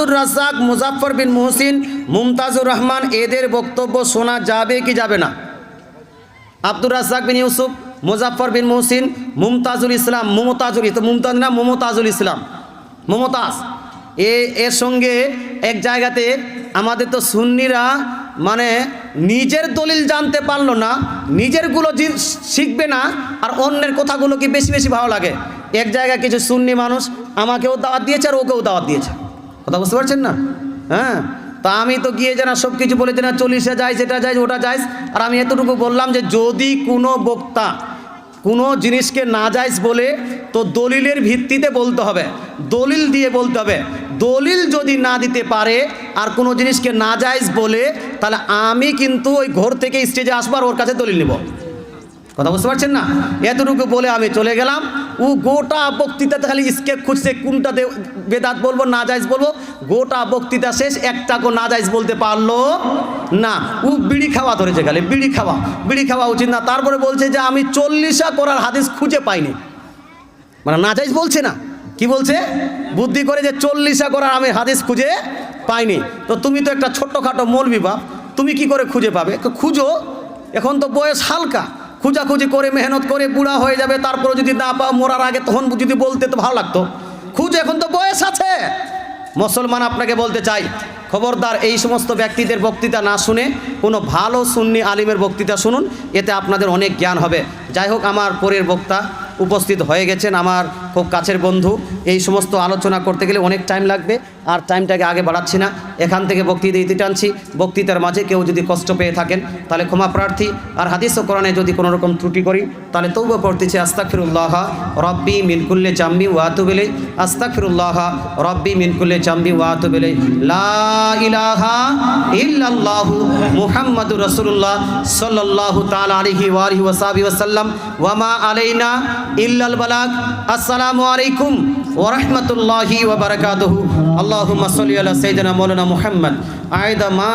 আব্দুর রাজ্জাক, মুজাফফর বিন মুহসিন, মুমতাজুর রহমান, এদের বক্তব্য শোনা যাবে কি যাবে না? আব্দুর রাজ্জাক বিন ইউসুফ, মুজাফফর বিন মুহসিন, মুমতাজুল ইসলাম, মুমতাজুল ইসলাম, মমতাজ, এর সঙ্গে এক জায়গাতে আমাদের তো সুন্নিরা মানে নিজের দলিল জানতে পারলো না, নিজেরগুলো শিখবে না, আর অন্যের কথাগুলো কি বেশি বেশি ভালো লাগে। এক জায়গায় কিছু সুন্নি মানুষ আমাকেও দাওয়াত দিয়েছে আর ওকেও দাওয়াত দিয়েছে, কথা বুঝতে পারছেন না? হ্যাঁ, তা আমি তো গিয়ে যেন সব কিছু বলেছি না, 40-এ যায়, সেটা যায়, ওটা যায়, আর আমি এতটুকু বললাম যে যদি কোনো বক্তা কোনো জিনিসকে নাজায়েজ বলে তো দলিলের ভিত্তিতে বলতে হবে, দলিল দিয়ে বলতে হবে। দলিল যদি না দিতে পারে আর কোনো জিনিসকে নাজায়েজ বলে, তাহলে আমি কিন্তু ওই ঘর থেকে স্টেজে আসবো আর ওর কাছে দলিল নেব, কথা বুঝতে পারছেন না? এতটুকু বলে আমি চলে গেলাম। ও গোটা বক্তৃতাতে খালি স্কেপ খুঁজছে, কোনটা বেদাত বলবো, নাজায়েজ বলবো। গোটা বক্তৃতা শেষ, একটাকে নাজায়েজ বলতে পারলো না। ও বিড়ি খাওয়া ধরেছে, খালি বিড়ি খাওয়া উচিত না। তারপরে বলছে যে আমি 40 করার হাদিস খুঁজে পাইনি, মানে নাজায়েজ বলছে না, কি বলছে বুদ্ধি করে যে 40 করার আমি হাদিস খুঁজে পাইনি। তো তুমি তো একটা ছোট্টখাটো মৌলবি বাপ, তুমি কি করে খুঁজে পাবে? খুঁজো, এখন তো বয়স হালকা, খুঁজাখুঁজি করে মেহনত করে বুড়া হয়ে যাবে, তারপরে যদি না পাও মরার আগে তখন যদি বলতে তো ভালো লাগতো। খুঁজে, এখন তো বয়স আছে। মুসলমান আপনাকে বলতে চাই, খবরদার এই সমস্ত ব্যক্তিদের বক্তৃতা না শুনে কোনো ভালো সুন্নি আলিমের বক্তৃতা শুনুন, এতে আপনাদের অনেক জ্ঞান হবে। যাই হোক, আমার পরের বক্তা উপস্থিত হয়ে গেছেন, আমার খুব কাছের বন্ধু। এই সমস্ত আলোচনা করতে গেলে অনেক টাইম লাগবে, আর টাইমটাকে আগে বাড়াচ্ছি না, এখান থেকে বক্তৃতা দিতে টানছি। বক্তৃতার মাঝে কেউ যদি কষ্ট পেয়ে থাকেন তাহলে ক্ষমা প্রার্থী, আর হাদিস ও কোরআনে যদি কোনো রকম ত্রুটি করি তাহলে তওবা পড়তেছি। আস্তাগফিরুল্লাহ রব্বি মিন কুল্লি জামবি ওয়া আতুবু ইলাইহি, আস্তাগফিরুল্লাহ রব্বি মিন কুল্লি জামবি ওয়া আতুবু ইলাইহি, লা ইলাহা ইল্লাল্লাহু মুহাম্মাদুর রাসূলুল্লাহ সাল্লাল্লাহু তাআলা আলাইহি ওয়া আলিহি ওয়া সাহবিহি ওয়া সাল্লাম, ওয়া মা আলাইনা ইল্লাল বালাগ। আসসালামু আলাইকুম ওয়া রাহমাতুল্লাহি ওয়া বারাকাতুহু। আল্লাহুম্মা সাল্লি আলা সাইয়্যিদিনা মাওলানা মুহাম্মদ আয়দা মা